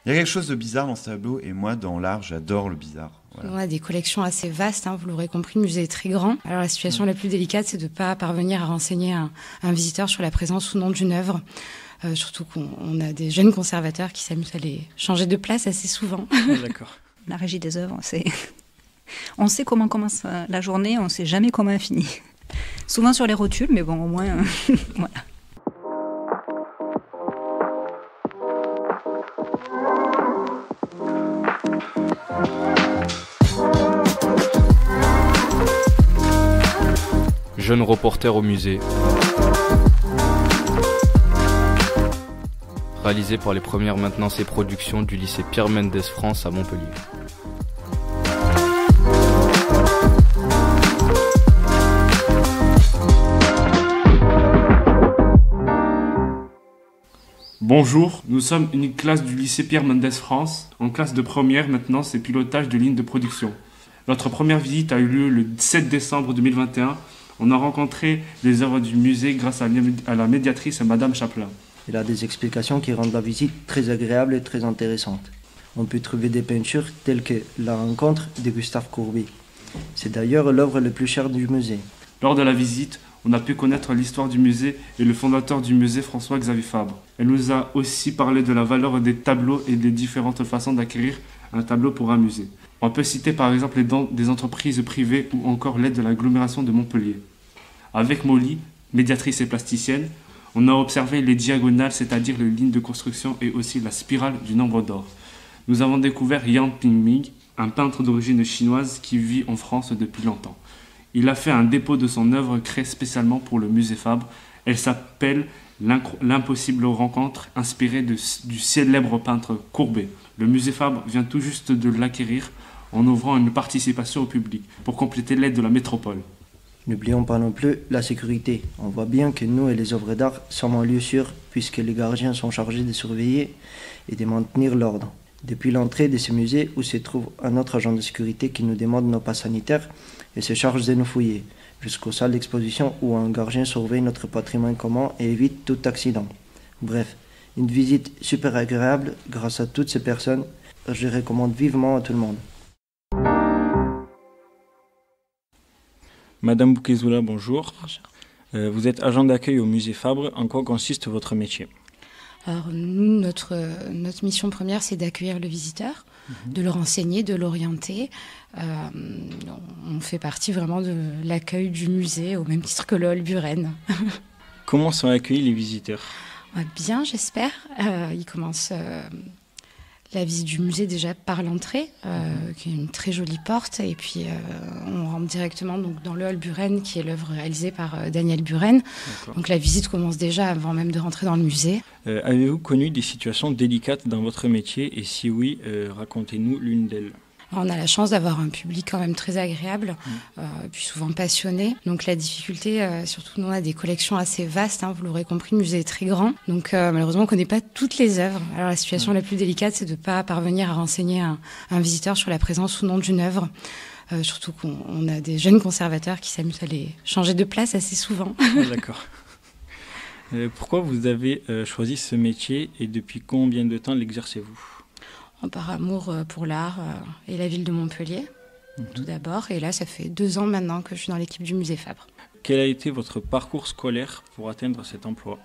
Il y a quelque chose de bizarre dans ce tableau, et moi, dans l'art, j'adore le bizarre. Voilà. On a des collections assez vastes, vous l'aurez compris, le musée est très grand. Alors la situation la plus délicate, c'est de ne pas parvenir à renseigner un visiteur sur la présence ou non d'une œuvre. Surtout qu'on a des jeunes conservateurs qui s'amusent à les changer de place assez souvent. D'accord. La régie des œuvres, on sait comment commence la journée, on ne sait jamais comment elle finit. Souvent sur les rotules, mais bon, au moins, voilà. Jeune reporter au musée. Réalisé par les premières maintenances et productions du lycée Pierre Mendès France à Montpellier. Bonjour, nous sommes une classe du lycée Pierre Mendès France, en classe de première maintenance et pilotage de ligne de production. Notre première visite a eu lieu le 7 décembre 2021. On a rencontré les œuvres du musée grâce à la médiatrice Madame Chaplin. Elle a des explications qui rendent la visite très agréable et très intéressante. On peut trouver des peintures telles que La rencontre de Gustave Courbet. C'est d'ailleurs l'œuvre la plus chère du musée. Lors de la visite, on a pu connaître l'histoire du musée et le fondateur du musée, François-Xavier Fabre. Elle nous a aussi parlé de la valeur des tableaux et des différentes façons d'acquérir un tableau pour un musée. On peut citer par exemple les dons des entreprises privées ou encore l'aide de l'agglomération de Montpellier. Avec Molly, médiatrice et plasticienne, on a observé les diagonales, c'est-à-dire les lignes de construction et aussi la spirale du nombre d'or. Nous avons découvert Yang Pingming, un peintre d'origine chinoise qui vit en France depuis longtemps. Il a fait un dépôt de son œuvre créée spécialement pour le musée Fabre. Elle s'appelle L'impossible rencontre, inspirée du célèbre peintre Courbet. Le musée Fabre vient tout juste de l'acquérir en ouvrant une participation au public pour compléter l'aide de la métropole. N'oublions pas non plus la sécurité. On voit bien que nous et les œuvres d'art sommes en lieu sûr puisque les gardiens sont chargés de surveiller et de maintenir l'ordre. Depuis l'entrée de ce musée où se trouve un autre agent de sécurité qui nous demande nos passes sanitaires et se charge de nous fouiller, jusqu'aux salles d'exposition où un gardien surveille notre patrimoine commun et évite tout accident. Bref, une visite super agréable grâce à toutes ces personnes. Je recommande vivement à tout le monde. Madame Boukezoula, bonjour. Bonjour. Vous êtes agent d'accueil au musée Fabre. En quoi consiste votre métier ? Alors nous, notre mission première, c'est d'accueillir le visiteur, de le renseigner, de l'orienter. On fait partie vraiment de l'accueil du musée, au même titre que le hall Buren. Comment sont accueillis les visiteurs ? Bien, j'espère. Ils commencent la visite du musée déjà par l'entrée, qui est une très jolie porte, et puis on rentre directement donc, dans le hall Buren, qui est l'œuvre réalisée par Daniel Buren. D'accord. Donc la visite commence déjà avant même de rentrer dans le musée. Avez-vous connu des situations délicates dans votre métier, et si oui, racontez-nous l'une d'elles. On a la chance d'avoir un public quand même très agréable, puis souvent passionné. Donc la difficulté, surtout nous on a des collections assez vastes, vous l'aurez compris, le musée est très grand. Donc malheureusement on ne connaît pas toutes les œuvres. Alors la situation la plus délicate, c'est de ne pas parvenir à renseigner un visiteur sur la présence ou non d'une œuvre. Surtout qu'on a des jeunes conservateurs qui s'amusent à les changer de place assez souvent. D'accord. Pourquoi vous avez choisi ce métier et depuis combien de temps l'exercez-vous ? Par amour pour l'art et la ville de Montpellier, tout d'abord. Et là, ça fait 2 ans maintenant que je suis dans l'équipe du musée Fabre. Quel a été votre parcours scolaire pour atteindre cet emploi ?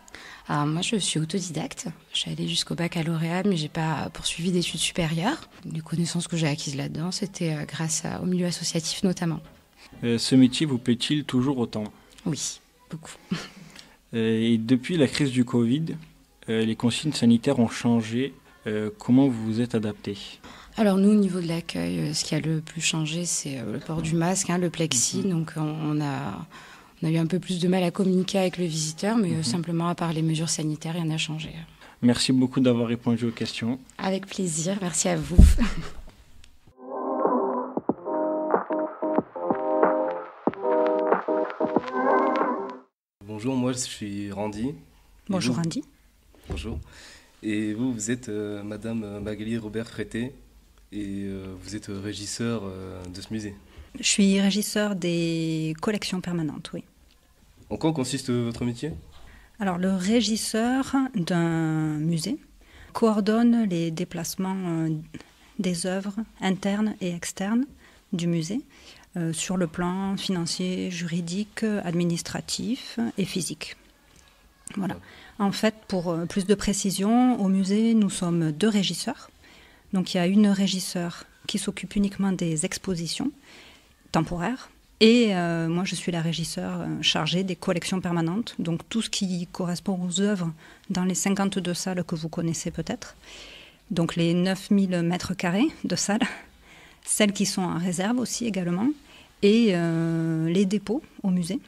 Alors, moi, je suis autodidacte. Je suis allée jusqu'au baccalauréat, mais je n'ai pas poursuivi d'études supérieures. Les connaissances que j'ai acquises là-dedans, c'était grâce au milieu associatif notamment. Ce métier vous plaît-il toujours autant ? Oui, beaucoup. Et depuis la crise du Covid, les consignes sanitaires ont changé. Comment vous vous êtes adapté ? Alors nous, au niveau de l'accueil, ce qui a le plus changé, c'est le port du masque, le plexi. Donc on a eu un peu plus de mal à communiquer avec le visiteur, mais simplement à part les mesures sanitaires, rien n'a changé. Merci beaucoup d'avoir répondu aux questions. Avec plaisir, merci à vous. Bonjour, moi je suis Randy. Bonjour Randy. Bonjour. Et vous, vous êtes Madame Magali Robert Frété et vous êtes régisseur de ce musée. Je suis régisseur des collections permanentes, oui. En quoi consiste votre métier ? Alors, le régisseur d'un musée coordonne les déplacements des œuvres internes et externes du musée sur le plan financier, juridique, administratif et physique. Voilà. En fait, pour plus de précision, au musée, nous sommes 2 régisseurs. Donc il y a une régisseure qui s'occupe uniquement des expositions temporaires. Et moi, je suis la régisseure chargée des collections permanentes. Donc tout ce qui correspond aux œuvres dans les 52 salles que vous connaissez peut-être. Donc les 9000 mètres carrés de salles, celles qui sont en réserve aussi également, et les dépôts au musée,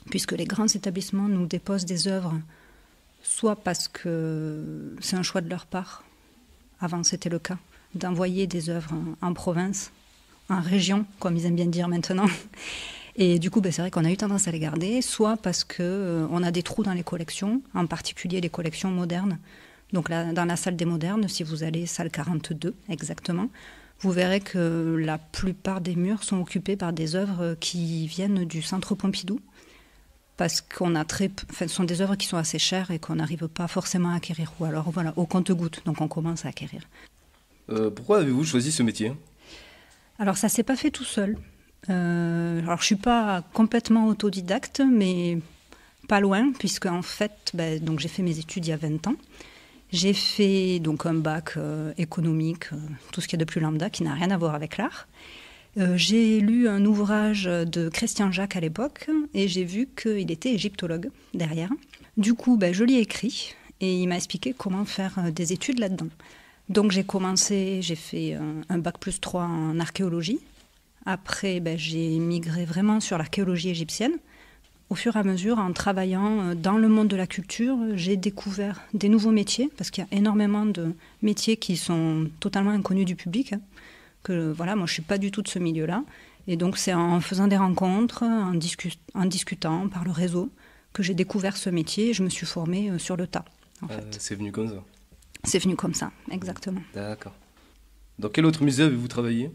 puisque les grands établissements nous déposent des œuvres, soit parce que c'est un choix de leur part, avant c'était le cas, d'envoyer des œuvres en province, en région, comme ils aiment bien dire maintenant. Et du coup, c'est vrai qu'on a eu tendance à les garder, soit parce qu'on a des trous dans les collections, en particulier les collections modernes. Donc là, dans la salle des modernes, si vous allez salle 42 exactement, vous verrez que la plupart des murs sont occupés par des œuvres qui viennent du centre Pompidou, parce qu'on a ce sont des œuvres qui sont assez chères et qu'on n'arrive pas forcément à acquérir, ou alors voilà, au compte-gouttes, donc on commence à acquérir. Pourquoi avez-vous choisi ce métier ? Alors ça s'est pas fait tout seul. Alors je suis pas complètement autodidacte, mais pas loin, puisque en fait, donc j'ai fait mes études il y a 20 ans. J'ai fait donc un bac économique, tout ce qu'il y a de plus lambda, qui n'a rien à voir avec l'art. J'ai lu un ouvrage de Christian Jacques à l'époque, et j'ai vu qu'il était égyptologue derrière. Du coup, je l'ai écrit, et il m'a expliqué comment faire des études là-dedans. Donc j'ai fait un bac plus 3 en archéologie. Après, j'ai migré vraiment sur l'archéologie égyptienne. Au fur et à mesure, en travaillant dans le monde de la culture, j'ai découvert des nouveaux métiers, parce qu'il y a énormément de métiers qui sont totalement inconnus du public. Que voilà, moi je suis pas du tout de ce milieu-là. Et donc c'est en faisant des rencontres, en discutant par le réseau, que j'ai découvert ce métier et je me suis formée sur le tas. En fait. C'est venu comme ça. C'est venu comme ça, exactement. D'accord. Dans quel autre musée avez-vous travaillé ?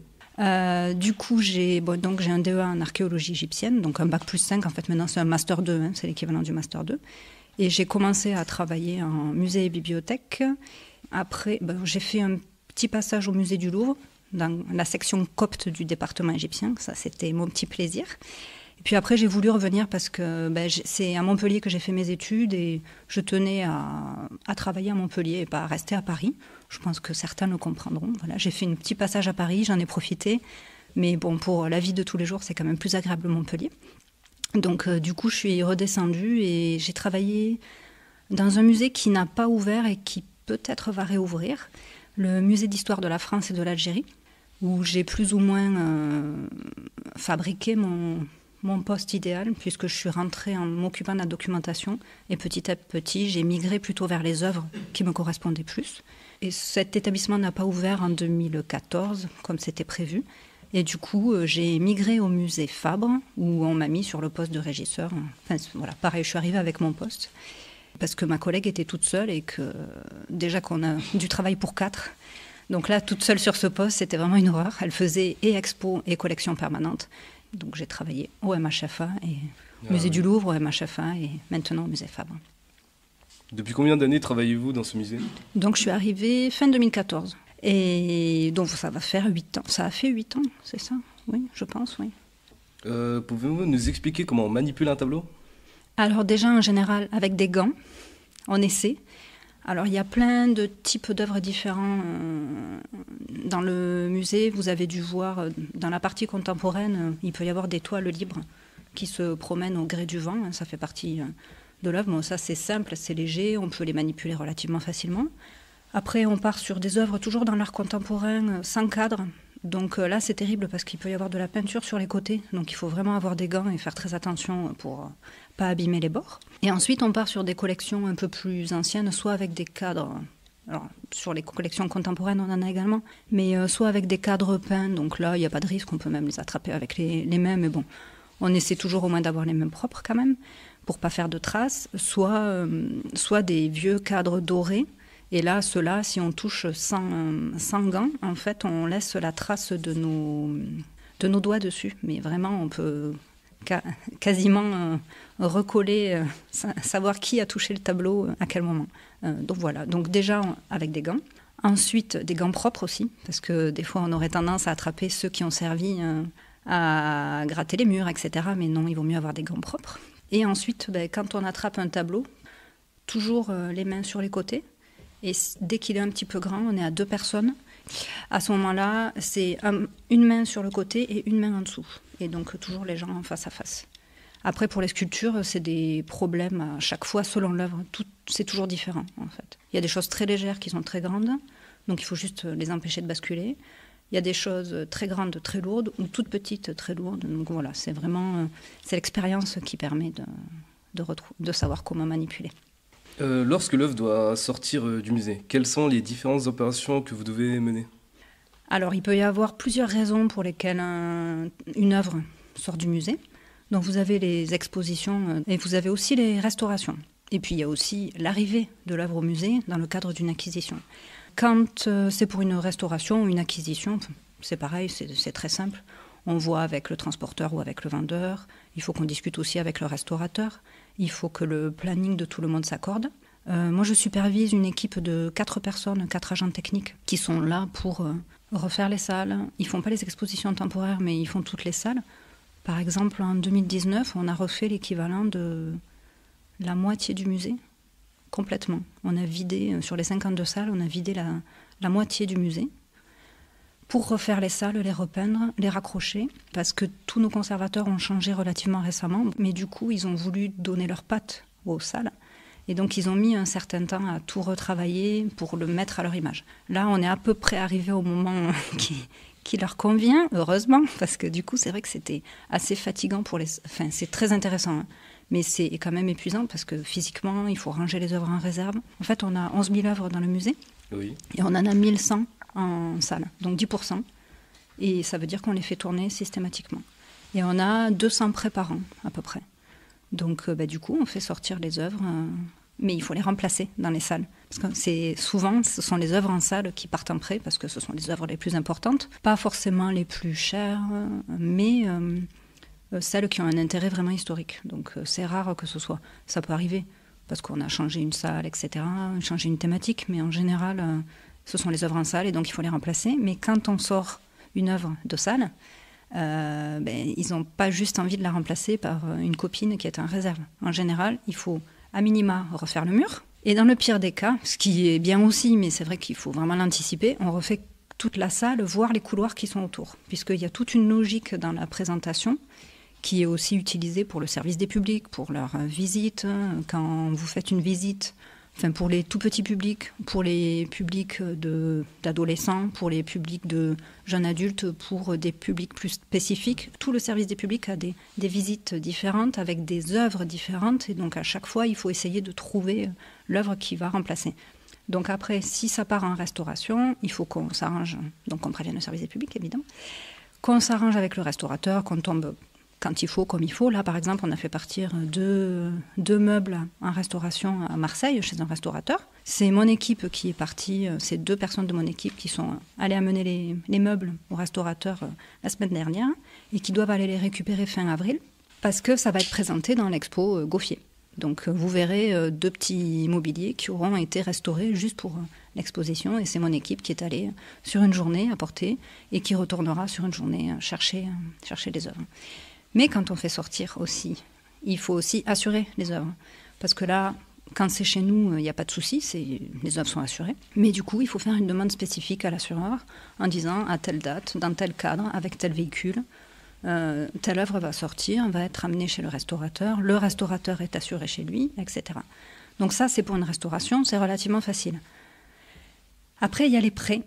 Du coup, j'ai un DEA en archéologie égyptienne, donc un bac plus 5, en fait maintenant c'est un master 2, c'est l'équivalent du master 2. Et j'ai commencé à travailler en musée et bibliothèque. Après, j'ai fait un petit passage au musée du Louvre, dans la section copte du département égyptien, ça c'était mon petit plaisir. Et puis après j'ai voulu revenir parce que c'est à Montpellier que j'ai fait mes études et je tenais à travailler à Montpellier et pas à rester à Paris. Je pense que certains le comprendront. Voilà, j'ai fait un petit passage à Paris, j'en ai profité. Mais bon, pour la vie de tous les jours, c'est quand même plus agréable Montpellier. Donc du coup, je suis redescendue et j'ai travaillé dans un musée qui n'a pas ouvert et qui peut-être va réouvrir, le musée d'histoire de la France et de l'Algérie, où j'ai plus ou moins fabriqué mon poste idéal, puisque je suis rentrée en m'occupant de la documentation. Et petit à petit, j'ai migré plutôt vers les œuvres qui me correspondaient plus. Et cet établissement n'a pas ouvert en 2014, comme c'était prévu. Et du coup, j'ai migré au musée Fabre, où on m'a mis sur le poste de régisseur. Enfin, voilà, pareil, je suis arrivée avec mon poste, parce que ma collègue était toute seule et que déjà qu'on a du travail pour 4. Donc là, toute seule sur ce poste, c'était vraiment une horreur. Elle faisait et expo et collection permanente. Donc j'ai travaillé au MHFA, et musée du Louvre, au MHFA, et maintenant au musée Fabre. Depuis combien d'années travaillez-vous dans ce musée ? Donc je suis arrivée fin 2014. Et donc ça va faire 8 ans. Ça a fait 8 ans, c'est ça ? Oui, je pense, oui. Pouvez-vous nous expliquer comment on manipule un tableau ? Alors déjà, en général, avec des gants, on essaie. Alors il y a plein de types d'œuvres différents dans le musée. Vous avez dû voir, dans la partie contemporaine, il peut y avoir des toiles libres qui se promènent au gré du vent. Ça fait partie de l'œuvre. Bon, ça c'est simple, c'est léger, on peut les manipuler relativement facilement. Après, on part sur des œuvres toujours dans l'art contemporain, sans cadre. Donc là, c'est terrible parce qu'il peut y avoir de la peinture sur les côtés. Donc il faut vraiment avoir des gants et faire très attention pour pas abîmer les bords. Et ensuite, on part sur des collections un peu plus anciennes, soit avec des cadres. Alors, sur les collections contemporaines, on en a également. Mais soit avec des cadres peints. Donc là, il n'y a pas de risque. On peut même les attraper avec les mains. Mais bon, on essaie toujours au moins d'avoir les mains propres quand même, pour pas faire de traces. Soit des vieux cadres dorés. Et là, ceux-là, si on touche sans gants, en fait, on laisse la trace de nos doigts dessus. Mais vraiment, on peut quasiment recoller, savoir qui a touché le tableau à quel moment. Donc voilà, donc déjà avec des gants. Ensuite, des gants propres aussi, parce que des fois, on aurait tendance à attraper ceux qui ont servi à gratter les murs, etc. Mais non, il vaut mieux avoir des gants propres. Et ensuite, quand on attrape un tableau, toujours les mains sur les côtés. Et dès qu'il est un petit peu grand, on est à 2 personnes. À ce moment-là, c'est une main sur le côté et une main en dessous. Et donc, toujours les gens face à face. Après, pour les sculptures, c'est des problèmes à chaque fois selon l'œuvre. C'est toujours différent, en fait. Il y a des choses très légères qui sont très grandes, donc il faut juste les empêcher de basculer. Il y a des choses très grandes, très lourdes, ou toutes petites, très lourdes. Donc voilà, c'est vraiment l'expérience qui permet de savoir comment manipuler. Lorsque l'œuvre doit sortir du musée, quelles sont les différentes opérations que vous devez mener ? Alors, il peut y avoir plusieurs raisons pour lesquelles une œuvre sort du musée. Donc vous avez les expositions et vous avez aussi les restaurations. Et puis il y a aussi l'arrivée de l'œuvre au musée dans le cadre d'une acquisition. Quand c'est pour une restauration ou une acquisition, c'est pareil, c'est très simple. On voit avec le transporteur ou avec le vendeur. Il faut qu'on discute aussi avec le restaurateur. Il faut que le planning de tout le monde s'accorde. Moi, je supervise une équipe de 4 personnes, 4 agents techniques qui sont là pour refaire les salles. Ils ne font pas les expositions temporaires, mais ils font toutes les salles. Par exemple, en 2019, on a refait l'équivalent de la moitié du musée, complètement. On a vidé, sur les 52 salles, on a vidé la moitié du musée pour refaire les salles, les repeindre, les raccrocher, parce que tous nos conservateurs ont changé relativement récemment, mais du coup, ils ont voulu donner leurs pattes aux salles. Et donc, ils ont mis un certain temps à tout retravailler pour le mettre à leur image. Là, on est à peu près arrivé au moment qui leur convient, heureusement, parce que du coup, c'est vrai que c'était assez fatigant pour les... Enfin, c'est très intéressant, hein, mais c'est quand même épuisant, parce que physiquement, il faut ranger les œuvres en réserve. En fait, on a 11 000 œuvres dans le musée, Oui. et on en a 1100 en salle, donc 10%. Et ça veut dire qu'on les fait tourner systématiquement. Et on a 200 prêts par an, à peu près. Donc, du coup, on fait sortir les œuvres... mais il faut les remplacer dans les salles. Parce que souvent, ce sont les œuvres en salle qui partent en prêt, parce que ce sont les œuvres les plus importantes. Pas forcément les plus chères, mais celles qui ont un intérêt vraiment historique. Donc c'est rare que ce soit... Ça peut arriver, parce qu'on a changé une salle, etc., changé une thématique, mais en général, ce sont les œuvres en salle, et donc il faut les remplacer. Mais quand on sort une œuvre de salle... ils n'ont pas juste envie de la remplacer par une copine qui est en réserve. En général, il faut à minima refaire le mur. Et dans le pire des cas, ce qui est bien aussi, mais c'est vrai qu'il faut vraiment l'anticiper, on refait toute la salle, voire les couloirs qui sont autour. Puisqu'il y a toute une logique dans la présentation qui est aussi utilisée pour le service des publics, pour leur visite. Quand vous faites une visite, enfin pour les tout petits publics, pour les publics d'adolescents, pour les publics de jeunes adultes, pour des publics plus spécifiques, tout le service des publics a des visites différentes avec des œuvres différentes. Et donc à chaque fois, il faut essayer de trouver l'œuvre qui va remplacer. Donc après, si ça part en restauration, il faut qu'on s'arrange, donc qu'on prévienne le service des publics évidemment, qu'on s'arrange avec le restaurateur, qu'on tombe... quand il faut, comme il faut. Là, par exemple, on a fait partir deux meubles en restauration à Marseille, chez un restaurateur. C'est mon équipe qui est partie, c'est 2 personnes de mon équipe qui sont allées amener les meubles au restaurateur la semaine dernière et qui doivent aller les récupérer fin avril parce que ça va être présenté dans l'expo Gauffier. Donc, vous verrez 2 petits mobiliers qui auront été restaurés juste pour l'exposition et c'est mon équipe qui est allée sur une journée apporter et qui retournera sur une journée chercher les œuvres. Mais quand on fait sortir aussi, il faut aussi assurer les œuvres. Parce que là, quand c'est chez nous, il n'y a pas de souci, les œuvres sont assurées. Mais du coup, il faut faire une demande spécifique à l'assureur en disant à telle date, dans tel cadre, avec tel véhicule, telle œuvre va sortir, va être amenée chez le restaurateur est assuré chez lui, etc. Donc ça, c'est pour une restauration, c'est relativement facile. Après, il y a les prêts.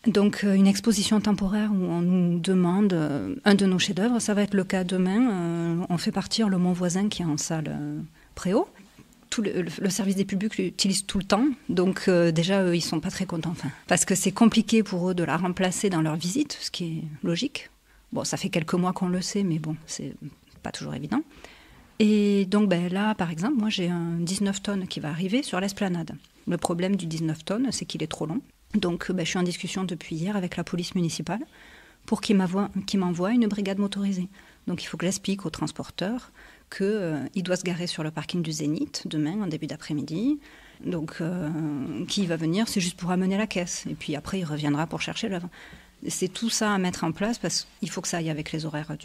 Donc, une exposition temporaire où on nous demande un de nos chefs-d'œuvre, ça va être le cas demain. On fait partir le Mon Voisin qui est en salle Préau. Le service des publics l'utilise tout le temps. Donc, déjà, eux, ils ne sont pas très contents. Parce que c'est compliqué pour eux de la remplacer dans leur visite, ce qui est logique. Bon, ça fait quelques mois qu'on le sait, mais bon, c'est pas toujours évident. Et donc, là, par exemple, moi, j'ai un 19 tonnes qui va arriver sur l'esplanade. Le problème du 19 tonnes, c'est qu'il est trop long. Donc, je suis en discussion depuis hier avec la police municipale pour qu'ils m'envoient une brigade motorisée. Donc il faut que j'explique au transporteur qu'il doit se garer sur le parking du Zénith demain en début d'après-midi. Donc qui va venir, c'est juste pour amener la caisse. Et puis après, il reviendra pour chercher l'œuvre. C'est tout ça à mettre en place parce qu'il faut que ça aille avec les horaires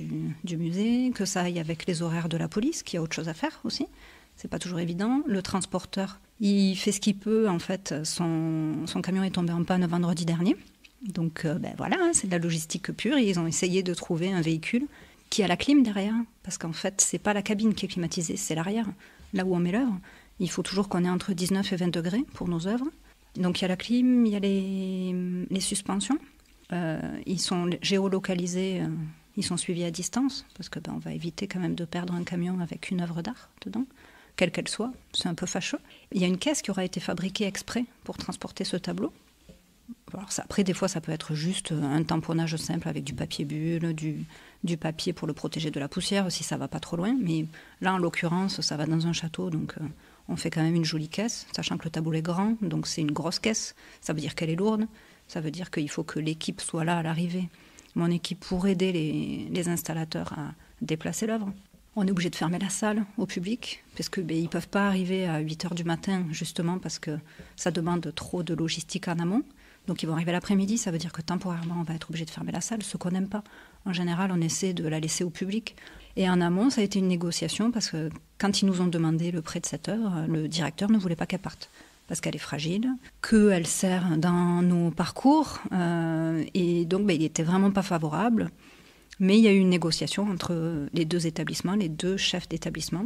du musée, que ça aille avec les horaires de la police, qui a autre chose à faire aussi. C'est pas toujours évident. Le transporteur, il fait ce qu'il peut. En fait, son camion est tombé en panne vendredi dernier. Donc voilà, c'est de la logistique pure. Ils ont essayé de trouver un véhicule qui a la clim derrière. Parce qu'en fait, c'est pas la cabine qui est climatisée, c'est l'arrière, là où on met l'œuvre. Il faut toujours qu'on ait entre 19 et 20 degrés pour nos œuvres. Donc il y a la clim, il y a les suspensions. Ils sont géolocalisés, ils sont suivis à distance, parce que on va éviter quand même de perdre un camion avec une œuvre d'art dedans, quelle qu'elle soit. C'est un peu fâcheux. Il y a une caisse qui aura été fabriquée exprès pour transporter ce tableau. Alors ça, après, des fois, ça peut être juste un tamponnage simple avec du papier bulle, du papier pour le protéger de la poussière, si ça va pas trop loin. Mais là, en l'occurrence, ça va dans un château, donc on fait quand même une jolie caisse, sachant que le tableau est grand, donc c'est une grosse caisse. Ça veut dire qu'elle est lourde. Ça veut dire qu'il faut que l'équipe soit là à l'arrivée. Mon équipe pour aider les installateurs à déplacer l'œuvre. On est obligé de fermer la salle au public, parce qu'ils ne peuvent pas arriver à 8h du matin, justement parce que ça demande trop de logistique en amont. Donc ils vont arriver l'après-midi, ça veut dire que temporairement, on va être obligé de fermer la salle, ce qu'on n'aime pas. En général, on essaie de la laisser au public. Et en amont, ça a été une négociation, parce que quand ils nous ont demandé le prêt de cette œuvre, le directeur ne voulait pas qu'elle parte. Parce qu'elle est fragile, qu'elle sert dans nos parcours. Et donc, il n'était vraiment pas favorable. Mais il y a eu une négociation entre les deux établissements, les deux chefs d'établissement,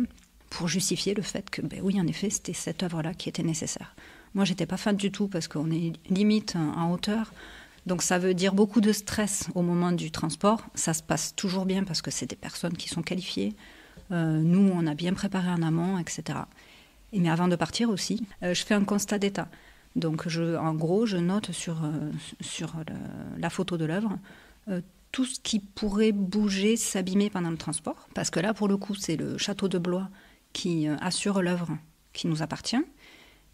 pour justifier le fait que, oui, en effet, c'était cette œuvre-là qui était nécessaire. Moi, je n'étais pas fan du tout, parce qu'on est limite en hauteur. Donc, ça veut dire beaucoup de stress au moment du transport. Ça se passe toujours bien, parce que c'est des personnes qui sont qualifiées. Nous, on a bien préparé en amont, etc. Mais avant de partir aussi, je fais un constat d'état. Donc, en gros, je note sur la photo de l'œuvre tout ce qui pourrait bouger, s'abîmer pendant le transport. Parce que là, pour le coup, c'est le château de Blois qui assure l'œuvre qui nous appartient.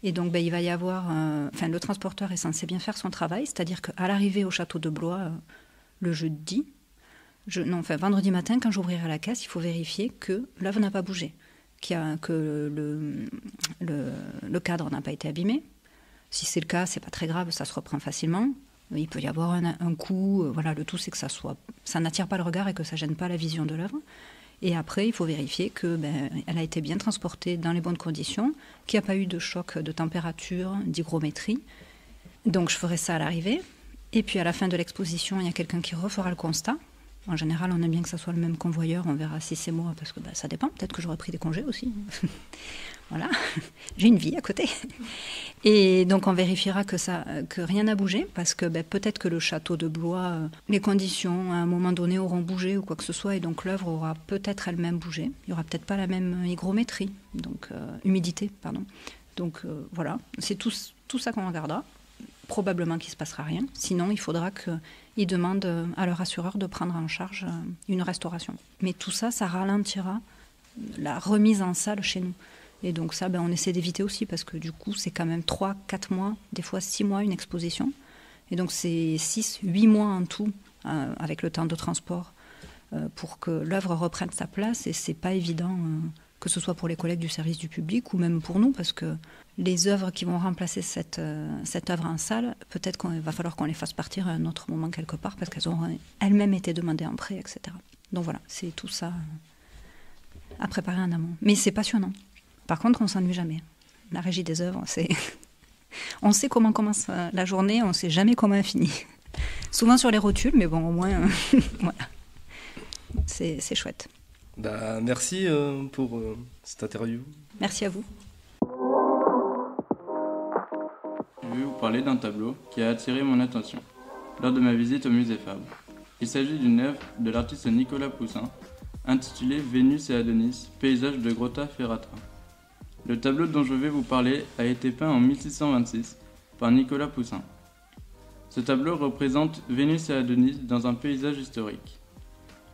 Et donc, il va y avoir... le transporteur est censé bien faire son travail, c'est-à-dire qu'à l'arrivée au château de Blois, le vendredi matin, quand j'ouvrirai la caisse, il faut vérifier que l'œuvre n'a pas bougé. Que le cadre n'a pas été abîmé. Si c'est le cas, c'est pas très grave, ça se reprend facilement. Il peut y avoir un coup, le tout c'est que ça n'attire pas le regard et que ça gêne pas la vision de l'œuvre. Et après, il faut vérifier que elle a été bien transportée dans les bonnes conditions, qu'il n'y a pas eu de choc de température, d'hygrométrie. Donc je ferai ça à l'arrivée. Et puis à la fin de l'exposition, il y a quelqu'un qui refera le constat. En général, on aime bien que ça soit le même convoyeur. On verra si c'est moi, parce que ça dépend. Peut-être que j'aurais pris des congés aussi. Voilà, j'ai une vie à côté. Et donc, on vérifiera que rien n'a bougé, parce que peut-être que le château de Blois, les conditions, à un moment donné, auront bougé ou quoi que ce soit, et donc l'œuvre aura peut-être elle-même bougé. Il n'y aura peut-être pas la même hygrométrie, donc humidité, pardon. Donc, voilà, c'est tout ça qu'on regardera. Probablement qu'il ne se passera rien. Sinon, il faudra qu'ils demandent à leur assureur de prendre en charge une restauration. Mais tout ça, ça ralentira la remise en salle chez nous. Et donc ça, on essaie d'éviter aussi, parce que du coup, c'est quand même 3-4 mois, des fois 6 mois une exposition. Et donc c'est 6-8 mois en tout, avec le temps de transport, pour que l'œuvre reprenne sa place. Et c'est pas évident, que ce soit pour les collègues du service du public ou même pour nous, parce que les œuvres qui vont remplacer cette œuvre en salle, peut-être qu'il va falloir qu'on les fasse partir à un autre moment quelque part, parce qu'elles auront elles-mêmes été demandées en prêt, etc. Donc voilà, c'est tout ça à préparer en amont. Mais c'est passionnant. Par contre, on ne s'ennuie jamais. La régie des œuvres, on sait comment commence la journée, on ne sait jamais comment elle finit. Souvent sur les rotules, mais bon, au moins, voilà. C'est chouette. Merci pour cette interview. Merci à vous. Je vais vous parler d'un tableau qui a attiré mon attention lors de ma visite au musée Fabre. Il s'agit d'une œuvre de l'artiste Nicolas Poussin, intitulée Vénus et Adonis, paysage de Grotta Ferrata. Le tableau dont je vais vous parler a été peint en 1626 par Nicolas Poussin. Ce tableau représente Vénus et Adonis dans un paysage historique.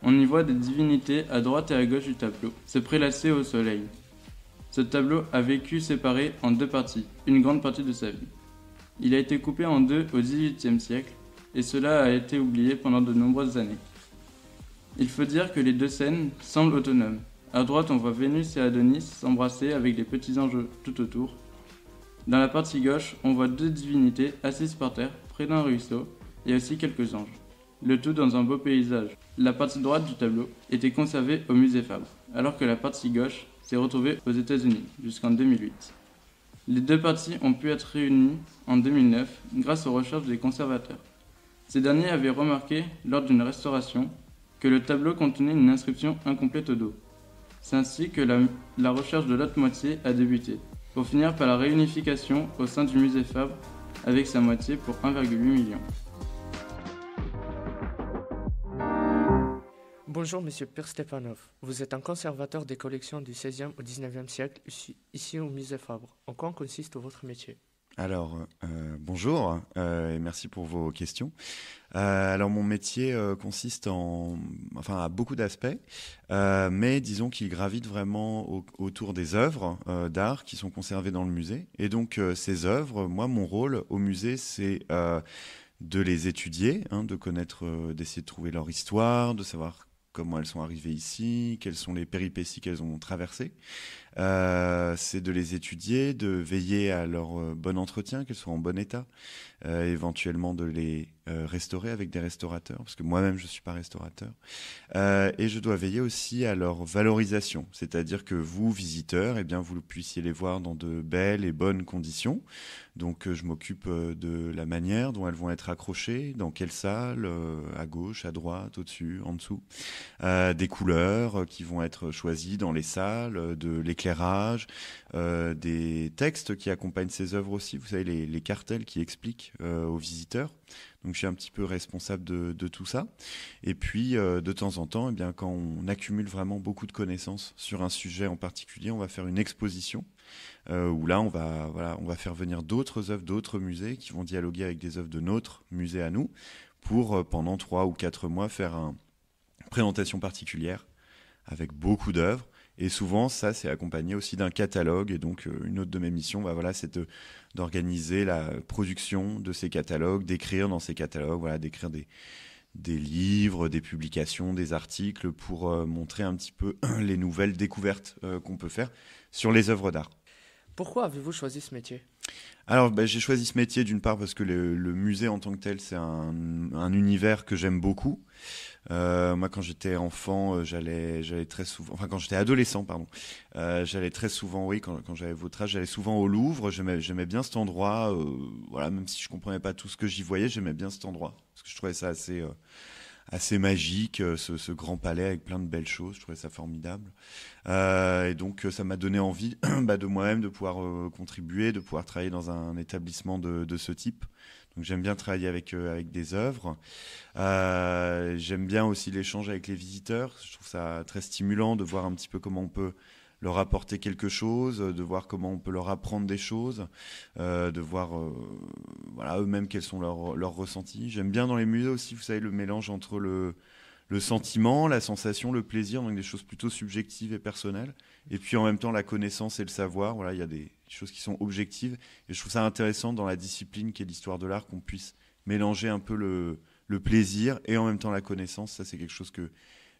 On y voit des divinités à droite et à gauche du tableau, se prélasser au soleil. Ce tableau a vécu séparé en 2 parties, une grande partie de sa vie. Il a été coupé en 2 au XVIIIe siècle, et cela a été oublié pendant de nombreuses années. Il faut dire que les deux scènes semblent autonomes. À droite, on voit Vénus et Adonis s'embrasser avec les petits anges tout autour. Dans la partie gauche, on voit deux divinités assises par terre, près d'un ruisseau, et aussi quelques anges. Le tout dans un beau paysage. La partie droite du tableau était conservée au musée Fabre, alors que la partie gauche s'est retrouvée aux États-Unis jusqu'en 2008. Les deux parties ont pu être réunies en 2009 grâce aux recherches des conservateurs. Ces derniers avaient remarqué, lors d'une restauration, que le tableau contenait une inscription incomplète au dos. C'est ainsi que la recherche de l'autre moitié a débuté, pour finir par la réunification au sein du musée Fabre avec sa moitié pour 1,8 million. Bonjour Monsieur Pierre Stepanov, vous êtes un conservateur des collections du XVIe au XIXe siècle ici au musée Fabre. En quoi consiste votre métier ? Alors, bonjour et merci pour vos questions. Alors, mon métier consiste à beaucoup d'aspects, mais disons qu'il gravite vraiment autour des œuvres d'art qui sont conservées dans le musée. Et donc, ces œuvres, moi, mon rôle au musée, c'est de les étudier, de connaître, d'essayer de trouver leur histoire, de savoir comment elles sont arrivées ici, quelles sont les péripéties qu'elles ont traversées. C'est de les étudier, de veiller à leur bon entretien, qu'elles soient en bon état, éventuellement de les restaurer avec des restaurateurs, parce que moi-même je suis pas restaurateur. Et je dois veiller aussi à leur valorisation, c'est-à-dire que vous, visiteurs, eh bien, vous puissiez les voir dans de belles et bonnes conditions. Donc je m'occupe de la manière dont elles vont être accrochées, dans quelle salle, à gauche, à droite, au-dessus, en dessous, des couleurs qui vont être choisies dans les salles, de l'éclairage, des textes qui accompagnent ces œuvres aussi, vous savez, les cartels qui expliquent aux visiteurs. Donc je suis un petit peu responsable de tout ça. Et puis de temps en temps, eh bien, quand on accumule vraiment beaucoup de connaissances sur un sujet en particulier, on va faire une exposition où là on va faire venir d'autres œuvres, d'autres musées qui vont dialoguer avec des œuvres de notre musée à nous pour pendant 3 ou 4 mois faire une présentation particulière avec beaucoup d'œuvres. Et souvent, ça, c'est accompagné aussi d'un catalogue. Et donc, une autre de mes missions, c'est d'organiser la production de ces catalogues, d'écrire dans ces catalogues, d'écrire des livres, des publications, des articles pour montrer un petit peu les nouvelles découvertes qu'on peut faire sur les œuvres d'art. Pourquoi avez-vous choisi ce métier ? Alors, j'ai choisi ce métier d'une part parce que le musée en tant que tel, c'est un univers que j'aime beaucoup. Moi, quand j'étais enfant, j'allais très souvent, quand j'étais adolescent, j'allais très souvent, oui, quand j'avais votre âge, j'allais souvent au Louvre. J'aimais bien cet endroit, même si je comprenais pas tout ce que j'y voyais, j'aimais bien cet endroit parce que je trouvais ça assez magique, ce grand palais avec plein de belles choses. Je trouvais ça formidable. Et donc, ça m'a donné envie de moi-même de pouvoir contribuer, de pouvoir travailler dans un établissement de ce type. Donc, j'aime bien travailler avec des œuvres. J'aime bien aussi l'échange avec les visiteurs. Je trouve ça très stimulant de voir un petit peu comment on peut leur apporter quelque chose, de voir comment on peut leur apprendre des choses, de voir eux-mêmes quels sont leurs ressentis. J'aime bien dans les musées aussi, vous savez, le mélange entre le sentiment, la sensation, le plaisir, donc des choses plutôt subjectives et personnelles, et puis en même temps la connaissance et le savoir. Voilà, il y a des choses qui sont objectives, et je trouve ça intéressant dans la discipline qui est l'histoire de l'art qu'on puisse mélanger un peu le plaisir et en même temps la connaissance. Ça, c'est quelque chose que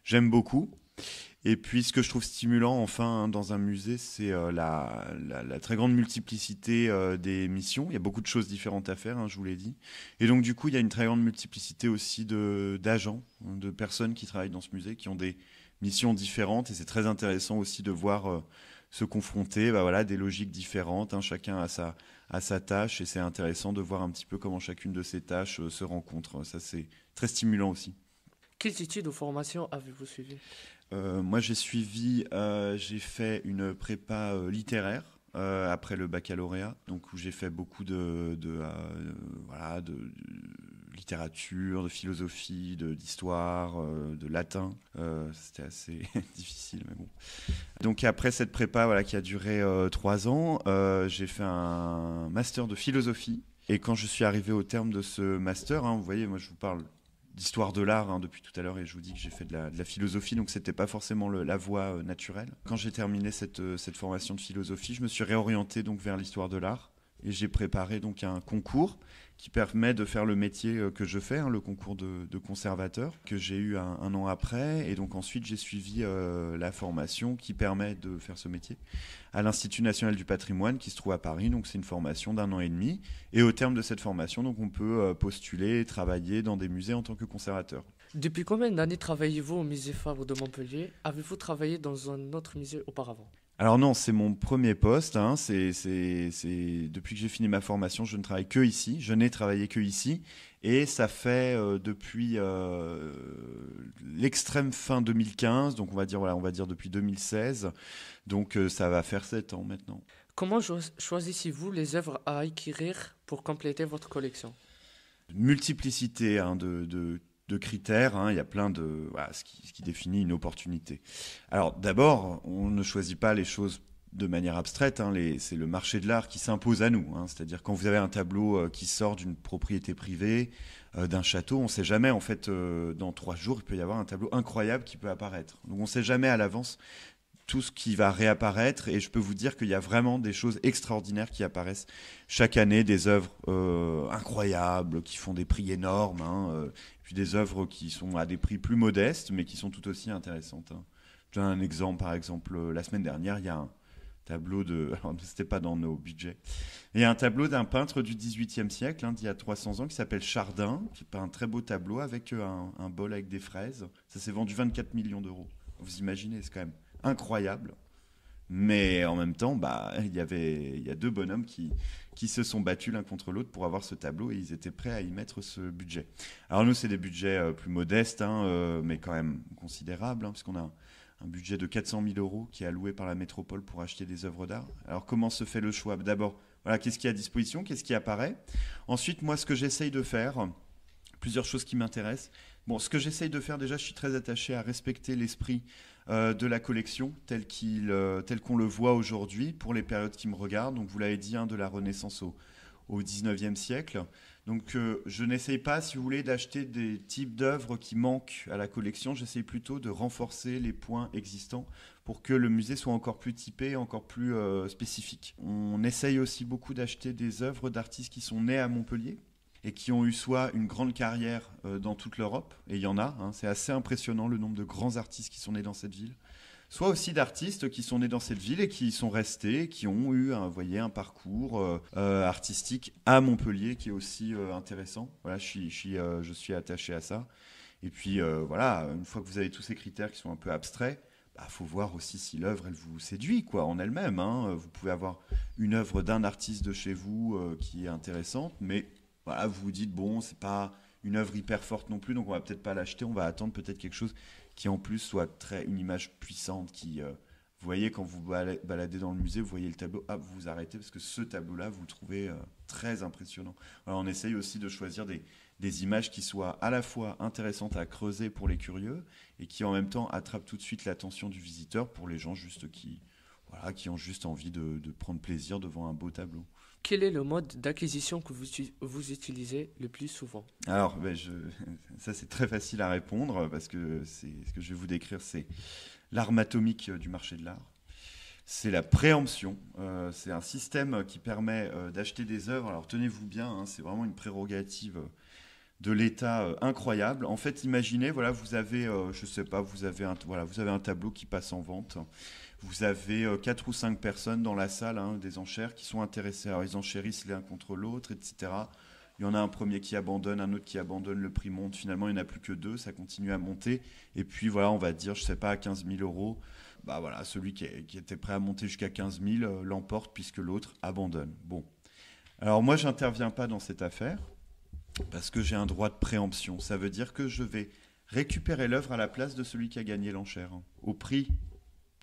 j'aime beaucoup. Et puis, ce que je trouve stimulant, dans un musée, c'est la très grande multiplicité des missions. Il y a beaucoup de choses différentes à faire, je vous l'ai dit. Et donc, du coup, il y a une très grande multiplicité aussi d'agents, de personnes qui travaillent dans ce musée, qui ont des missions différentes. Et c'est très intéressant aussi de voir se confronter des logiques différentes. Chacun a sa tâche. Et c'est intéressant de voir un petit peu comment chacune de ces tâches se rencontre. Ça, c'est très stimulant aussi. Quelles études ou formations avez-vous suivies ? Moi, j'ai fait une prépa littéraire après le baccalauréat, donc où j'ai fait beaucoup de littérature, de philosophie, d'histoire, de latin. C'était assez difficile, mais bon. Donc après cette prépa qui a duré 3 ans, j'ai fait un master de philosophie. Et quand je suis arrivé au terme de ce master, vous voyez, moi je vous parle d'histoire de l'art depuis tout à l'heure et je vous dis que j'ai fait de la philosophie, donc c'était pas forcément la voie naturelle. Quand j'ai terminé cette formation de philosophie, je me suis réorienté donc vers l'histoire de l'art et j'ai préparé donc un concours qui permet de faire le métier que je fais, le concours de conservateur, que j'ai eu un an après. Et donc ensuite, j'ai suivi la formation qui permet de faire ce métier à l'Institut national du patrimoine qui se trouve à Paris. Donc c'est une formation d'1 an et demi. Et au terme de cette formation, donc, on peut postuler et travailler dans des musées en tant que conservateur. Depuis combien d'années travaillez-vous au musée Fabre de Montpellier? Avez-vous travaillé dans un autre musée auparavant? Alors non, c'est mon premier poste. C'est depuis que j'ai fini ma formation, je ne travaille que ici. Je n'ai travaillé que ici. Et ça fait depuis l'extrême fin 2015, donc on va dire depuis 2016. Donc ça va faire 7 ans maintenant. Comment choisissez-vous les œuvres à acquérir pour compléter votre collection? Multiplicité de critères, il y a plein de... Voilà, ce qui définit une opportunité. Alors d'abord, on ne choisit pas les choses de manière abstraite, c'est le marché de l'art qui s'impose à nous. C'est-à-dire quand vous avez un tableau qui sort d'une propriété privée, d'un château, on ne sait jamais, en fait, dans 3 jours, il peut y avoir un tableau incroyable qui peut apparaître. Donc on ne sait jamais à l'avance tout ce qui va réapparaître, et je peux vous dire qu'il y a vraiment des choses extraordinaires qui apparaissent chaque année, des œuvres incroyables, qui font des prix énormes, puis des œuvres qui sont à des prix plus modestes, mais qui sont tout aussi intéressantes. Je donne un exemple, par exemple, la semaine dernière, il y a un tableau alors c'était pas dans nos budgets, il y a un tableau d'un peintre du XVIIIe siècle, d'il y a 300 ans, qui s'appelle Chardin, qui est un très beau tableau avec un bol avec des fraises. Ça s'est vendu 24 millions d'euros. Vous imaginez, c'est quand même incroyable. Mais en même temps, il y a 2 bonhommes qui se sont battus l'un contre l'autre pour avoir ce tableau, et ils étaient prêts à y mettre ce budget. Alors nous, c'est des budgets plus modestes, mais quand même considérables, puisqu'on a un budget de 400 000 euros qui est alloué par la métropole pour acheter des œuvres d'art. Alors comment se fait le choix? D'abord, voilà, qu'est-ce qui est à disposition, qu'est-ce qui apparaît. Ensuite, moi, ce que j'essaye de faire, plusieurs choses qui m'intéressent. Bon, ce que j'essaye de faire, déjà, je suis très attaché à respecter l'esprit de la collection tel qu'on le voit aujourd'hui pour les périodes qui me regardent. Donc vous l'avez dit, de la Renaissance au 19e siècle. Donc je n'essaye pas, si vous voulez, d'acheter des types d'œuvres qui manquent à la collection. J'essaye plutôt de renforcer les points existants pour que le musée soit encore plus typé, encore plus spécifique. On essaye aussi beaucoup d'acheter des œuvres d'artistes qui sont nés à Montpellier et qui ont eu soit une grande carrière dans toute l'Europe, et il y en a, c'est assez impressionnant le nombre de grands artistes qui sont nés dans cette ville, soit aussi d'artistes qui sont nés dans cette ville et qui sont restés, qui ont eu un parcours artistique à Montpellier qui est aussi intéressant. Voilà, je suis attaché à ça. Et puis voilà, une fois que vous avez tous ces critères qui sont un peu abstraits, faut voir aussi si l'œuvre elle vous séduit en elle-même. Vous pouvez avoir une œuvre d'un artiste de chez vous qui est intéressante, mais voilà, vous vous dites bon, c'est pas une œuvre hyper forte non plus, donc on va peut-être pas l'acheter, on va attendre peut-être quelque chose qui en plus soit une image puissante, qui, vous voyez, quand vous baladez dans le musée, vous voyez le tableau, vous vous arrêtez parce que ce tableau-là, vous le trouvez très impressionnant. Alors on essaye aussi de choisir des images qui soient à la fois intéressantes à creuser pour les curieux et qui en même temps attrapent tout de suite l'attention du visiteur pour les gens juste qui ont juste envie de prendre plaisir devant un beau tableau. Quel est le mode d'acquisition que vous utilisez le plus souvent? Alors, ça c'est très facile à répondre parce que ce que je vais vous décrire, c'est l'arme atomique du marché de l'art. C'est la préemption. C'est un système qui permet d'acheter des œuvres. Alors tenez-vous bien, c'est vraiment une prérogative de l'État incroyable. En fait, imaginez, vous avez, vous avez un tableau qui passe en vente. Vous avez 4 ou 5 personnes dans la salle, des enchères qui sont intéressées. Alors ils enchérissent l'un contre l'autre, etc. Il y en a un premier qui abandonne, un autre qui abandonne, le prix monte. Finalement, il n'y en a plus que 2, ça continue à monter. Et puis on va dire, à 15 000 euros, celui qui était prêt à monter jusqu'à 15 000 l'emporte puisque l'autre abandonne. Bon. Alors moi, je n'interviens pas dans cette affaire parce que j'ai un droit de préemption. Ça veut dire que je vais récupérer l'œuvre à la place de celui qui a gagné l'enchère, au prix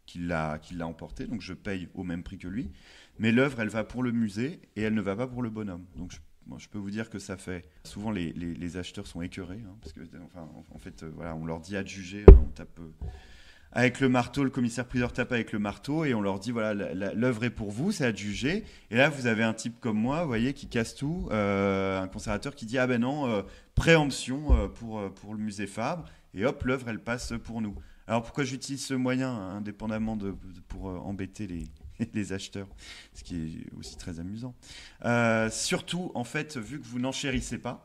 qu'il l'a emporté, donc je paye au même prix que lui, mais l'œuvre, elle va pour le musée et elle ne va pas pour le bonhomme. Donc je peux vous dire que ça fait... Souvent, les acheteurs sont écœurés, parce que, en fait, on leur dit adjuger, on tape... avec le marteau, le commissaire-priseur tape avec le marteau et on leur dit, l'œuvre est pour vous, c'est adjugé. Et là, vous avez un type comme moi, vous voyez, qui casse tout, un conservateur qui dit, préemption pour le musée Fabre, et hop, l'œuvre, elle passe pour nous. Alors pourquoi j'utilise ce moyen, indépendamment pour embêter les acheteurs, ce qui est aussi très amusant. Surtout, en fait, vu que vous n'enchérissez pas,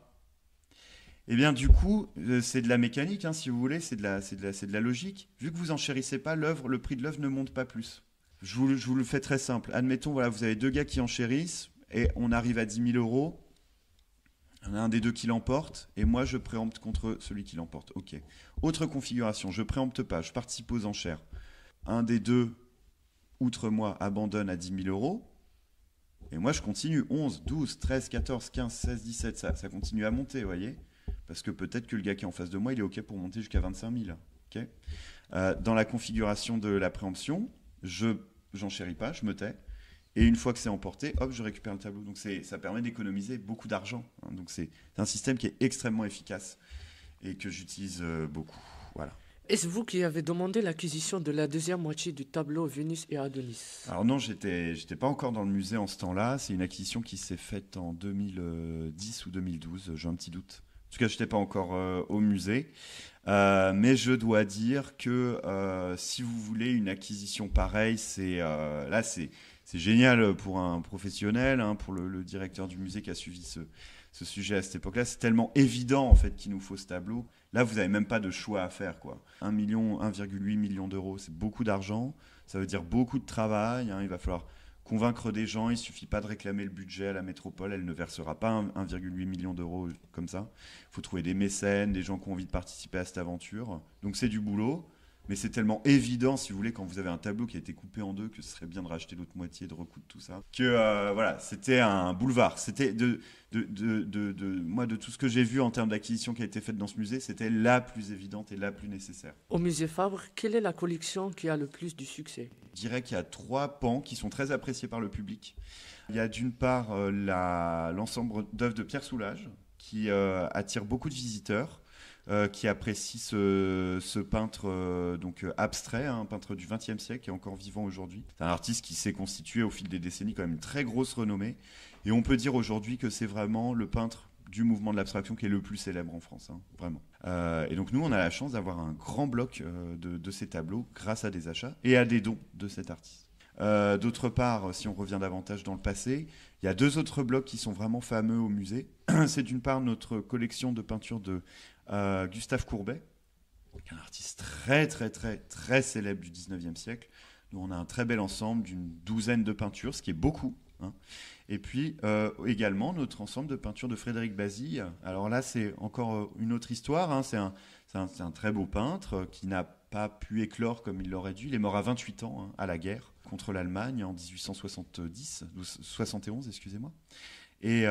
eh bien, du coup, c'est de la mécanique, si vous voulez, c'est de la logique. Vu que vous enchérissez pas, le prix de l'œuvre ne monte pas plus. Je vous le fais très simple. Admettons, voilà, vous avez deux gars qui enchérissent et on arrive à 10 000 euros. Il y en a un des deux qui l'emporte et moi, je préempte contre celui qui l'emporte. OK. Autre configuration, je préempte pas, je participe aux enchères. Un des deux, outre moi, abandonne à 10 000 euros. Et moi, je continue 11, 12, 13, 14, 15, 16, 17. Ça continue à monter, vous voyez. Parce que peut-être que le gars qui est en face de moi, il est OK pour monter jusqu'à 25 000. Okay. Dans la configuration de la préemption, j'enchéris pas, je me tais. Et une fois que c'est emporté, hop, je récupère le tableau. Donc ça permet d'économiser beaucoup d'argent. Donc c'est un système qui est extrêmement efficace et que j'utilise beaucoup. Voilà. Est-ce vous qui avez demandé l'acquisition de la deuxième moitié du tableau Vénus et Adonis? Alors non, j'étais pas encore dans le musée en ce temps-là. C'est une acquisition qui s'est faite en 2010 ou 2012. J'ai un petit doute. En tout cas, je n'étais pas encore au musée. Mais je dois dire que si vous voulez une acquisition pareille, c'est génial pour un professionnel, pour le directeur du musée qui a suivi ce sujet à cette époque-là. C'est tellement évident en fait qu'il nous faut ce tableau. Là, vous n'avez même pas de choix à faire, quoi. 1,8 million d'euros, c'est beaucoup d'argent. Ça veut dire beaucoup de travail. Il va falloir convaincre des gens. Il ne suffit pas de réclamer le budget à la métropole. Elle ne versera pas 1,8 million d'euros comme ça. Il faut trouver des mécènes, des gens qui ont envie de participer à cette aventure. Donc c'est du boulot. Mais c'est tellement évident, si vous voulez, quand vous avez un tableau qui a été coupé en deux, que ce serait bien de racheter l'autre moitié, de recoudre tout ça. Que voilà, c'était un boulevard. C'était moi, de tout ce que j'ai vu en termes d'acquisition qui a été faite dans ce musée, c'était la plus évidente et la plus nécessaire. Au musée Fabre, quelle est la collection qui a le plus du succès? Je dirais qu'il y a 3 pans qui sont très appréciés par le public. Il y a d'une part l'ensemble d'œuvres de Pierre Soulages, qui attire beaucoup de visiteurs. Qui apprécie ce peintre abstrait, un peintre du XXe siècle qui est encore vivant aujourd'hui. C'est un artiste qui s'est constitué au fil des décennies quand même une très grosse renommée. Et on peut dire aujourd'hui que c'est vraiment le peintre du mouvement de l'abstraction qui est le plus célèbre en France, vraiment. Et donc nous, on a la chance d'avoir un grand bloc de ces tableaux grâce à des achats et à des dons de cet artiste. D'autre part, si on revient davantage dans le passé, il y a 2 autres blocs qui sont vraiment fameux au musée. C'est d'une part notre collection de peintures de Gustave Courbet, un artiste très très très très célèbre du 19e siècle. Nous, on a un très bel ensemble d'une 12aine de peintures, ce qui est beaucoup. Et puis également notre ensemble de peintures de Frédéric Bazille. Alors là, c'est encore une autre histoire. C'est un très beau peintre qui n'a pas pu éclore comme il l'aurait dû. Il est mort à 28 ans à la guerre contre l'Allemagne en 1871, excusez-moi. Et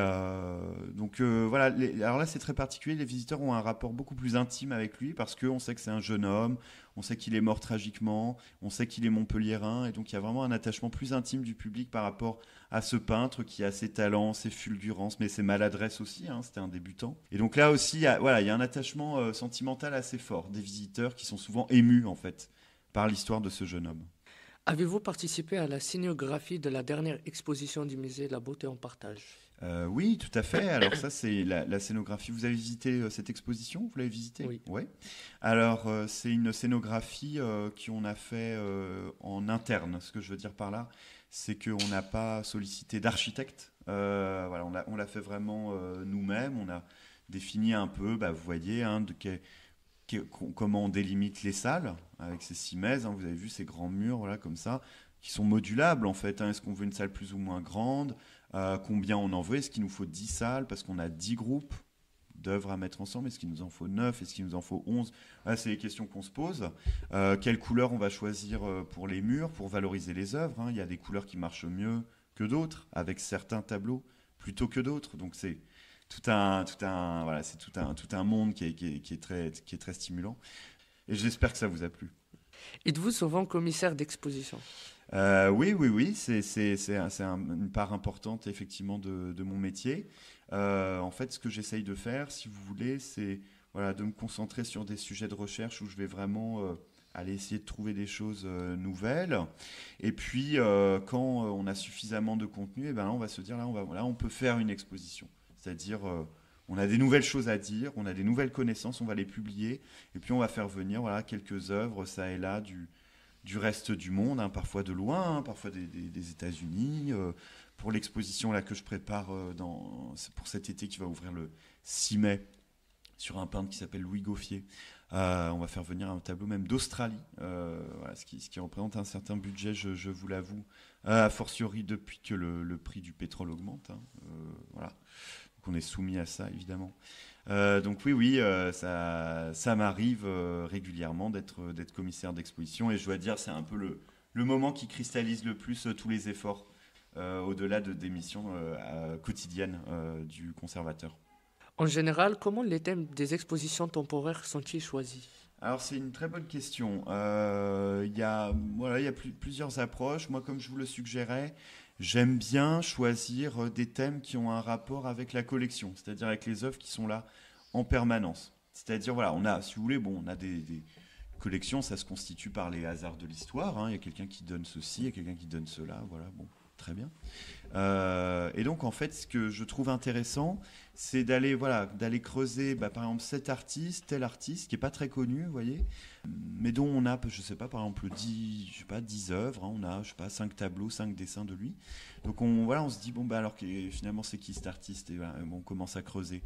donc voilà, alors là c'est très particulier, les visiteurs ont un rapport beaucoup plus intime avec lui parce qu'on sait que c'est un jeune homme, on sait qu'il est mort tragiquement, on sait qu'il est montpelliérain, et donc il y a vraiment un attachement plus intime du public par rapport à ce peintre qui a ses talents, ses fulgurances, mais ses maladresses aussi, c'était un débutant. Et donc là aussi, il y a un attachement sentimental assez fort des visiteurs qui sont souvent émus en fait par l'histoire de ce jeune homme. Avez-vous participé à la scénographie de la dernière exposition du musée La Beauté en Partage? Oui, tout à fait. Alors ça, c'est la scénographie. Vous avez visité cette exposition? Vous l'avez visitée? Oui. Ouais. Alors, c'est une scénographie qu'on a fait en interne. Ce que je veux dire par là, c'est qu'on n'a pas sollicité d'architecte. Voilà, on l'a fait vraiment nous-mêmes. On a défini un peu, vous voyez, comment on délimite les salles avec ces 6 mètres. Vous avez vu ces grands murs, voilà, comme ça, qui sont modulables en fait. Est-ce qu'on veut une salle plus ou moins grande? Combien on en veut? Est-ce qu'il nous faut 10 salles parce qu'on a 10 groupes d'œuvres à mettre ensemble? Est-ce qu'il nous en faut 9? Est-ce qu'il nous en faut 11? Là, c'est les questions qu'on se pose. Quelle couleur on va choisir pour les murs, pour valoriser les œuvres? Il y a des couleurs qui marchent mieux que d'autres, avec certains tableaux plutôt que d'autres. Donc c'est tout un monde qui est très stimulant. Et j'espère que ça vous a plu. Êtes-vous souvent commissaire d'exposition? Oui, c'est une part importante effectivement de mon métier. En fait, ce que j'essaye de faire, si vous voulez, c'est de me concentrer sur des sujets de recherche où je vais vraiment aller essayer de trouver des choses nouvelles. Et puis, quand on a suffisamment de contenu, là, on va se dire, on peut faire une exposition. C'est-à-dire, on a des nouvelles choses à dire, on a des nouvelles connaissances, on va les publier, et puis on va faire venir quelques œuvres, ça et là, du reste du monde, hein, parfois de loin, parfois des États-Unis. Pour l'exposition là que je prépare pour cet été qui va ouvrir le 6 mai sur un peintre qui s'appelle Louis Gauffier. On va faire venir un tableau même d'Australie, voilà, ce qui représente un certain budget, je vous l'avoue, a fortiori depuis que le prix du pétrole augmente. Hein, voilà. Donc on est soumis à ça, évidemment. Donc oui, ça m'arrive régulièrement d'être commissaire d'exposition, et je dois dire, c'est un peu le moment qui cristallise le plus tous les efforts, au-delà des missions quotidiennes du conservateur. En général, comment les thèmes des expositions temporaires sont-ils choisis? Alors c'est une très bonne question. Il y a plusieurs approches. Moi, comme je vous le suggérais, j'aime bien choisir des thèmes qui ont un rapport avec la collection, c'est-à-dire avec les œuvres qui sont là en permanence. C'est-à-dire, voilà, on a, si vous voulez, on a des collections, ça se constitue par les hasards de l'histoire. Hein. Il y a quelqu'un qui donne ceci, il y a quelqu'un qui donne cela, voilà, bon. Très bien. Et donc, en fait, ce que je trouve intéressant, c'est d'aller creuser, par exemple, cet artiste, tel artiste, qui n'est pas très connu, vous voyez, mais dont on a, je ne sais pas, par exemple, 10 œuvres, hein, on a, 5 tableaux, 5 dessins de lui. Donc, on se dit, alors, finalement, c'est qui cet artiste? Et voilà, on commence à creuser.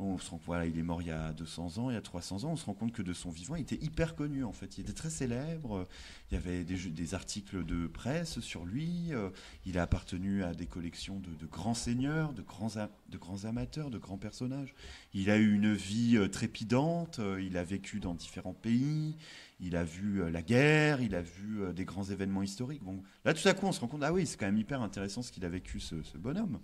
On se rend compte, voilà, il est mort il y a 200 ans, il y a 300 ans. On se rend compte que de son vivant, il était hyper connu, en fait. Il était très célèbre. Il y avait des articles de presse sur lui. Il a appartenu à des collections de grands seigneurs, de grands amateurs, de grands personnages. Il a eu une vie trépidante. Il a vécu dans différents pays. Il a vu la guerre. Il a vu des grands événements historiques. Bon, là, tout à coup, on se rend compte, ah oui, c'est quand même hyper intéressant ce qu'il a vécu, ce bonhomme.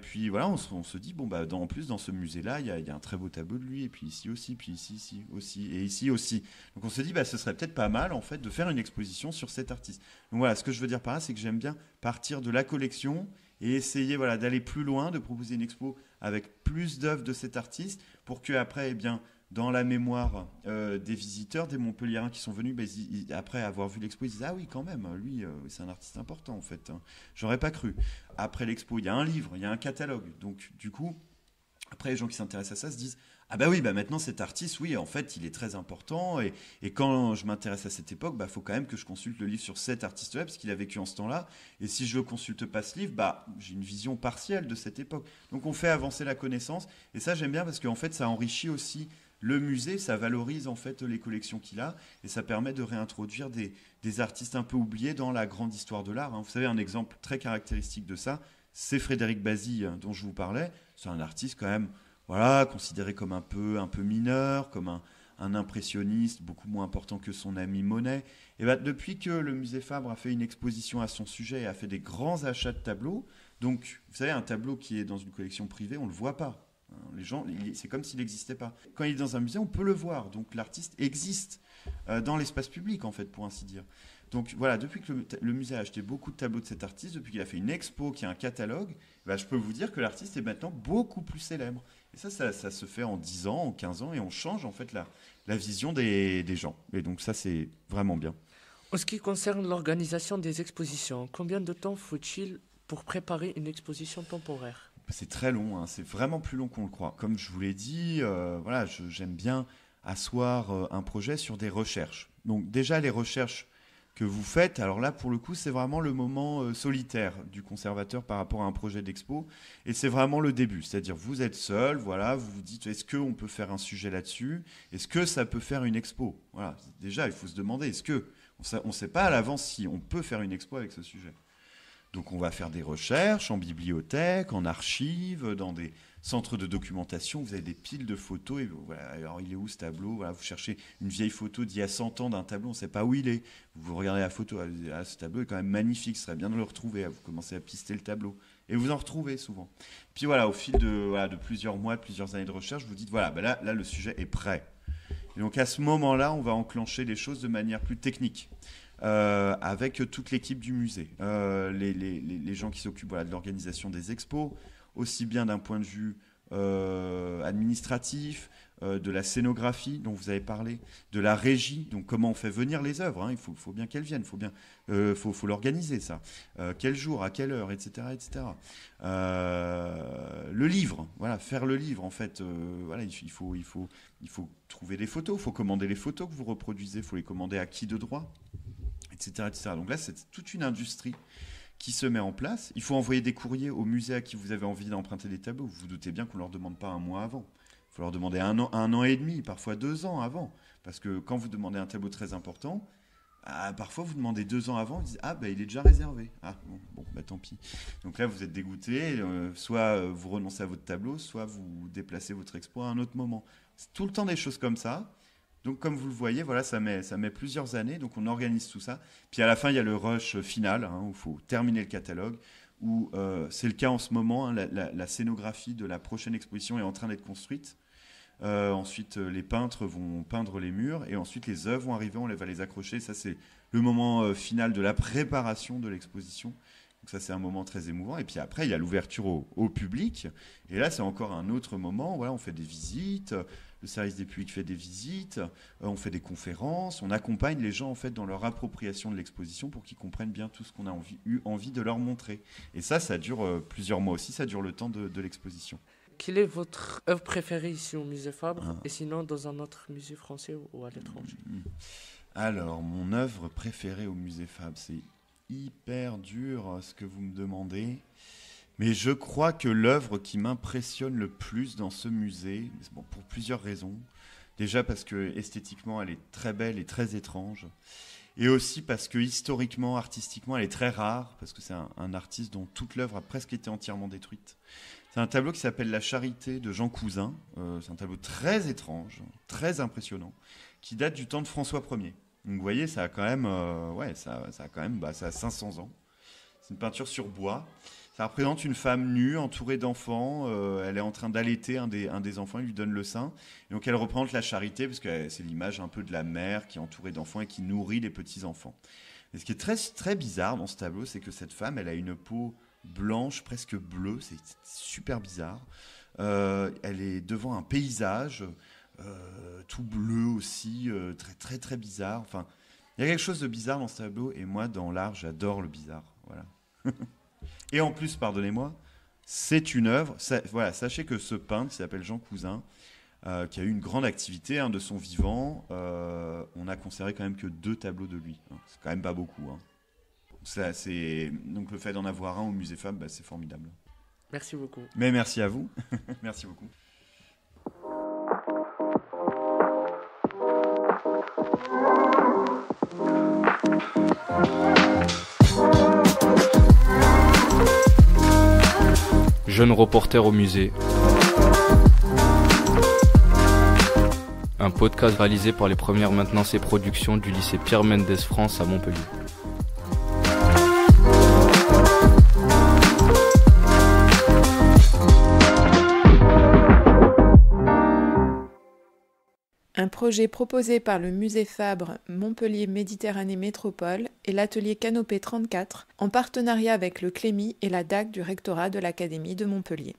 Puis voilà, on se dit, en plus, dans ce musée-là, il y a un très beau tableau de lui, et puis ici aussi, puis ici aussi, et ici aussi. Donc on se dit, ce serait peut-être pas mal, en fait, de faire une exposition sur cet artiste. Donc voilà, ce que je veux dire par là, c'est que j'aime bien partir de la collection et essayer, d'aller plus loin, de proposer une expo avec plus d'œuvres de cet artiste, pour que après, dans la mémoire des visiteurs, des Montpelliérains qui sont venus, après avoir vu l'expo, ils disent, ah oui, quand même, lui, c'est un artiste important, en fait. Hein. J'aurais pas cru. Après l'expo, il y a un livre, il y a un catalogue. Donc, du coup, après, les gens qui s'intéressent à ça se disent, ah oui, maintenant cet artiste, oui, en fait, il est très important, et quand je m'intéresse à cette époque, faut quand même que je consulte le livre sur cet artiste-là, parce qu'il a vécu en ce temps-là, et si je ne consulte pas ce livre, j'ai une vision partielle de cette époque. Donc on fait avancer la connaissance, et ça j'aime bien, parce qu'en fait, ça enrichit aussi le musée, ça valorise en fait les collections qu'il a, et ça permet de réintroduire des artistes un peu oubliés dans la grande histoire de l'art. Hein. Vous savez, un exemple très caractéristique de ça, c'est Frédéric Bazille, dont je vous parlais. C'est un artiste quand même, considéré comme un peu mineur, comme un impressionniste beaucoup moins important que son ami Monet. Et depuis que le musée Fabre a fait une exposition à son sujet et a fait des grands achats de tableaux, donc vous savez, un tableau qui est dans une collection privée, on ne le voit pas. Les gens, c'est comme s'il n'existait pas. Quand il est dans un musée, on peut le voir. Donc l'artiste existe dans l'espace public, en fait, pour ainsi dire. Donc voilà, depuis que le musée a acheté beaucoup de tableaux de cet artiste, depuis qu'il a fait une expo qui a un catalogue, je peux vous dire que l'artiste est maintenant beaucoup plus célèbre. Et ça se fait en 10 ans, en 15 ans, et on change en fait la vision des gens. Et donc ça, c'est vraiment bien. En ce qui concerne l'organisation des expositions, combien de temps faut-il pour préparer une exposition temporaire? C'est très long, hein. C'est vraiment plus long qu'on le croit. Comme je vous l'ai dit, j'aime bien asseoir un projet sur des recherches. Donc déjà, les recherches que vous faites, alors là, pour le coup, c'est vraiment le moment solitaire du conservateur par rapport à un projet d'expo, et c'est vraiment le début. C'est-à-dire, vous êtes seul, vous vous dites, est-ce qu'on peut faire un sujet là-dessus? Est-ce que ça peut faire une expo? Voilà. Déjà, il faut se demander, on ne sait pas à l'avance si on peut faire une expo avec ce sujet. Donc on va faire des recherches en bibliothèque, en archives, dans des centres de documentation. Vous avez des piles de photos. Et voilà, alors il est où ce tableau? Voilà, vous cherchez une vieille photo d'il y a 100 ans d'un tableau, on ne sait pas où il est. Vous regardez la photo, ce tableau est quand même magnifique, ce serait bien de le retrouver. Vous commencez à pister le tableau. Et vous en retrouvez souvent. Puis voilà, au fil de plusieurs mois, de plusieurs années de recherche, vous dites, là, le sujet est prêt. Et donc à ce moment-là, on va enclencher les choses de manière plus technique. Avec toute l'équipe du musée, les gens qui s'occupent de l'organisation des expos, aussi bien d'un point de vue administratif, de la scénographie dont vous avez parlé, de la régie, donc comment on fait venir les œuvres, hein, il faut bien qu'elles viennent, faut l'organiser ça, quel jour, à quelle heure, etc. etc. Le livre, faire le livre en fait, il faut trouver des photos, il faut commander les photos que vous reproduisez, il faut les commander à qui de droit, etc., etc. Donc là, c'est toute une industrie qui se met en place. Il faut envoyer des courriers au musée à qui vous avez envie d'emprunter des tableaux. Vous vous doutez bien qu'on ne leur demande pas un mois avant. Il faut leur demander un an et demi, parfois 2 ans avant. Parce que quand vous demandez un tableau très important, parfois vous demandez 2 ans avant, ils disent il est déjà réservé. Bon, tant pis. Donc là, vous êtes dégoûté. Soit vous renoncez à votre tableau, soit vous déplacez votre expo à un autre moment. C'est tout le temps des choses comme ça. Donc, comme vous le voyez, voilà, ça met plusieurs années. Donc, on organise tout ça. Puis, à la fin, il y a le rush final, où il faut terminer le catalogue, où c'est le cas en ce moment. La scénographie de la prochaine exposition est en train d'être construite. Ensuite, les peintres vont peindre les murs. Et ensuite, les œuvres vont arriver, on va les accrocher. Ça, c'est le moment final de la préparation de l'exposition. Donc ça, c'est un moment très émouvant. Et puis après, il y a l'ouverture au public. Et là, c'est encore un autre moment. Voilà, on fait des visites. Le service des publics fait des visites. On fait des conférences. On accompagne les gens, en fait, dans leur appropriation de l'exposition pour qu'ils comprennent bien tout ce qu'on a eu envie de leur montrer. Et ça dure plusieurs mois aussi. Ça dure le temps de l'exposition. Quelle est votre œuvre préférée ici au musée Fabre et sinon dans un autre musée français ou à l'étranger? Alors, mon œuvre préférée au musée Fabre, c'est hyper dur ce que vous me demandez. Mais je crois que l'œuvre qui m'impressionne le plus dans ce musée, pour plusieurs raisons. Déjà parce que esthétiquement, elle est très belle et très étrange. Et aussi parce que historiquement, artistiquement, elle est très rare. Parce que c'est un artiste dont toute l'œuvre a presque été entièrement détruite. C'est un tableau qui s'appelle La Charité de Jean Cousin. C'est un tableau très étrange, très impressionnant, qui date du temps de François Ier. Donc vous voyez, ça a quand même, ça a 500 ans. C'est une peinture sur bois. Ça représente une femme nue, entourée d'enfants. Elle est en train d'allaiter un des enfants, il lui donne le sein. Et donc elle représente la charité, parce que c'est l'image un peu de la mère qui est entourée d'enfants et qui nourrit les petits-enfants. Et ce qui est très, très bizarre dans ce tableau, c'est que cette femme, elle a une peau blanche, presque bleue. C'est super bizarre. Elle est devant un paysage tout bleu aussi, très, très, très bizarre. Enfin, il y a quelque chose de bizarre dans ce tableau. Et moi, dans l'art, j'adore le bizarre. Voilà. Et en plus, pardonnez-moi, c'est une œuvre. Voilà, sachez que ce peintre, qui s'appelle Jean Cousin, qui a eu une grande activité de son vivant, on a conservé quand même que 2 tableaux de lui. C'est quand même pas beaucoup. Donc le fait d'en avoir un au musée Fabre, c'est formidable. Merci beaucoup. Mais merci à vous. Merci beaucoup. Jeune reporter au musée. Un podcast réalisé par les premières maintenances et productions du lycée Pierre Mendès France à Montpellier. Un projet proposé par le musée Fabre Montpellier Méditerranée Métropole et l'atelier Canopée 34 en partenariat avec le Clémy et la DAC du rectorat de l'Académie de Montpellier.